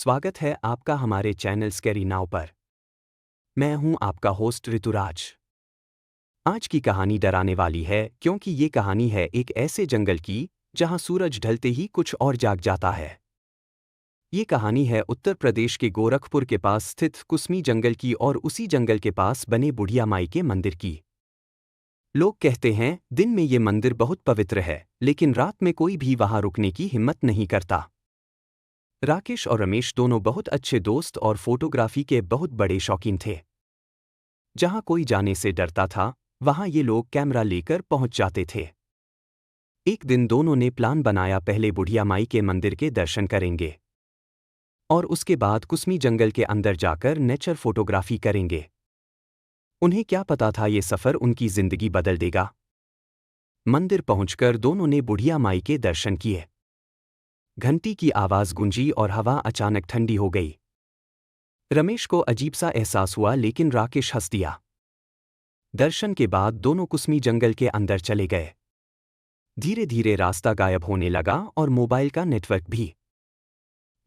स्वागत है आपका हमारे चैनल स्कैरी नाउ पर। मैं हूं आपका होस्ट ऋतुराज। आज की कहानी डराने वाली है क्योंकि ये कहानी है एक ऐसे जंगल की जहां सूरज ढलते ही कुछ और जाग जाता है। ये कहानी है उत्तर प्रदेश के गोरखपुर के पास स्थित कुसमी जंगल की और उसी जंगल के पास बने बुढ़िया माई के मंदिर की। लोग कहते हैं दिन में ये मंदिर बहुत पवित्र है, लेकिन रात में कोई भी वहां रुकने की हिम्मत नहीं करता। राकेश और रमेश दोनों बहुत अच्छे दोस्त और फोटोग्राफी के बहुत बड़े शौकीन थे। जहां कोई जाने से डरता था, वहां ये लोग कैमरा लेकर पहुंच जाते थे। एक दिन दोनों ने प्लान बनाया, पहले बुढ़िया माई के मंदिर के दर्शन करेंगे और उसके बाद कुसमी जंगल के अंदर जाकर नेचर फोटोग्राफी करेंगे। उन्हें क्या पता था ये सफर उनकी जिंदगी बदल देगा। मंदिर पहुंचकर दोनों ने बुढ़िया माई के दर्शन किए। घंटी की आवाज गूंजी और हवा अचानक ठंडी हो गई। रमेश को अजीब सा एहसास हुआ, लेकिन राकेश हंस दिया। दर्शन के बाद दोनों कुसमी जंगल के अंदर चले गए। धीरे धीरे रास्ता गायब होने लगा और मोबाइल का नेटवर्क भी।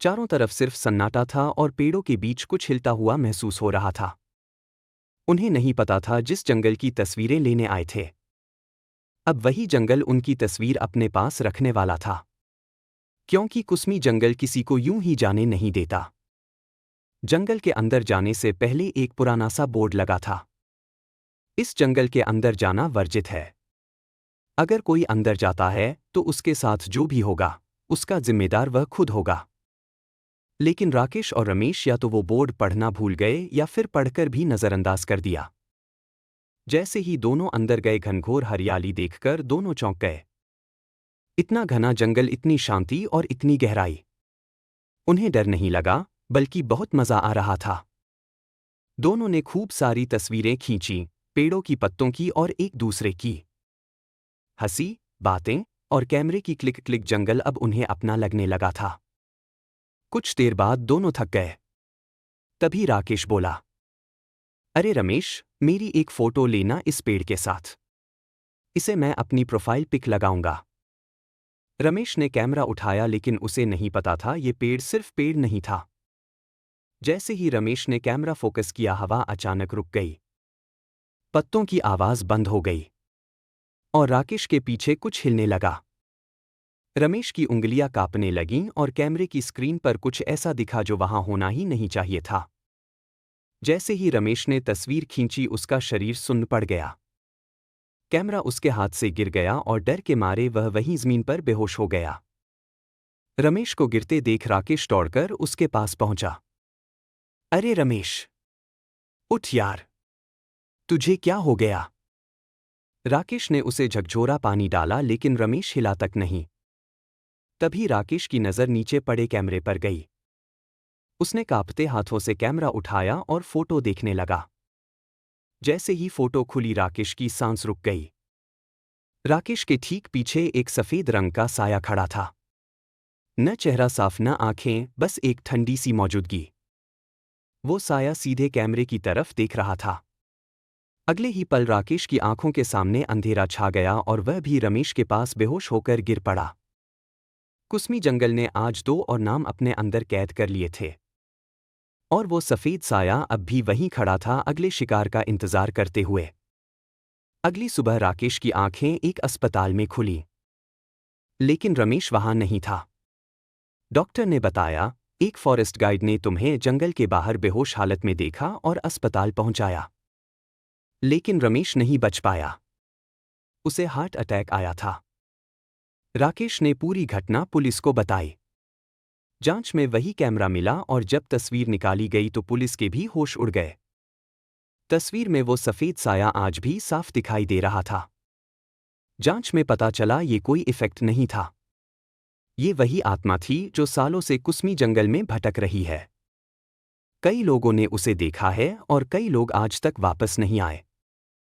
चारों तरफ सिर्फ सन्नाटा था और पेड़ों के बीच कुछ हिलता हुआ महसूस हो रहा था। उन्हें नहीं पता था जिस जंगल की तस्वीरें लेने आए थे, अब वही जंगल उनकी तस्वीर अपने पास रखने वाला था। क्योंकि कुसमी जंगल किसी को यूं ही जाने नहीं देता। जंगल के अंदर जाने से पहले एक पुराना सा बोर्ड लगा था। इस जंगल के अंदर जाना वर्जित है। अगर कोई अंदर जाता है तो उसके साथ जो भी होगा उसका जिम्मेदार वह खुद होगा। लेकिन राकेश और रमेश या तो वो बोर्ड पढ़ना भूल गए या फिर पढ़कर भी नजरअंदाज कर दिया। जैसे ही दोनों अंदर गए, घनघोर हरियाली देखकर दोनों चौंक गए। इतना घना जंगल, इतनी शांति और इतनी गहराई। उन्हें डर नहीं लगा, बल्कि बहुत मजा आ रहा था। दोनों ने खूब सारी तस्वीरें खींची, पेड़ों की, पत्तों की और एक दूसरे की। हंसी, बातें और कैमरे की क्लिक क्लिक। जंगल अब उन्हें अपना लगने लगा था। कुछ देर बाद दोनों थक गए। तभी राकेश बोला, अरे रमेश, मेरी एक फोटो लेना इस पेड़ के साथ। इसे मैं अपनी प्रोफाइल पिक लगाऊंगा। रमेश ने कैमरा उठाया, लेकिन उसे नहीं पता था ये पेड़ सिर्फ पेड़ नहीं था। जैसे ही रमेश ने कैमरा फोकस किया, हवा अचानक रुक गई। पत्तों की आवाज बंद हो गई और राकेश के पीछे कुछ हिलने लगा। रमेश की उंगलियां कांपने लगीं और कैमरे की स्क्रीन पर कुछ ऐसा दिखा जो वहां होना ही नहीं चाहिए था। जैसे ही रमेश ने तस्वीर खींची, उसका शरीर सुन्न पड़ गया। कैमरा उसके हाथ से गिर गया और डर के मारे वह वहीं जमीन पर बेहोश हो गया। रमेश को गिरते देख राकेश दौड़कर उसके पास पहुंचा। अरे रमेश, उठ यार, तुझे क्या हो गया? राकेश ने उसे झकझोरा पानी डाला, लेकिन रमेश हिला तक नहीं। तभी राकेश की नजर नीचे पड़े कैमरे पर गई। उसने कांपते हाथों से कैमरा उठाया और फोटो देखने लगा। जैसे ही फोटो खुली, राकेश की सांस रुक गई। राकेश के ठीक पीछे एक सफेद रंग का साया खड़ा था। न चेहरा साफ, न आंखें, बस एक ठंडी सी मौजूदगी। वो साया सीधे कैमरे की तरफ देख रहा था। अगले ही पल राकेश की आंखों के सामने अंधेरा छा गया और वह भी रमेश के पास बेहोश होकर गिर पड़ा। कुसमी जंगल ने आज दो और नाम अपने अंदर कैद कर लिए थे, और वो सफेद साया अब भी वहीं खड़ा था, अगले शिकार का इंतजार करते हुए। अगली सुबह राकेश की आंखें एक अस्पताल में खुली, लेकिन रमेश वहां नहीं था। डॉक्टर ने बताया, एक फॉरेस्ट गाइड ने तुम्हें जंगल के बाहर बेहोश हालत में देखा और अस्पताल पहुंचाया। लेकिन रमेश नहीं बच पाया। उसे हार्ट अटैक आया था। राकेश ने पूरी घटना पुलिस को बताई। जांच में वही कैमरा मिला और जब तस्वीर निकाली गई तो पुलिस के भी होश उड़ गए। तस्वीर में वो सफेद साया आज भी साफ दिखाई दे रहा था। जांच में पता चला ये कोई इफेक्ट नहीं था। ये वही आत्मा थी जो सालों से कुसमी जंगल में भटक रही है। कई लोगों ने उसे देखा है और कई लोग आज तक वापस नहीं आए।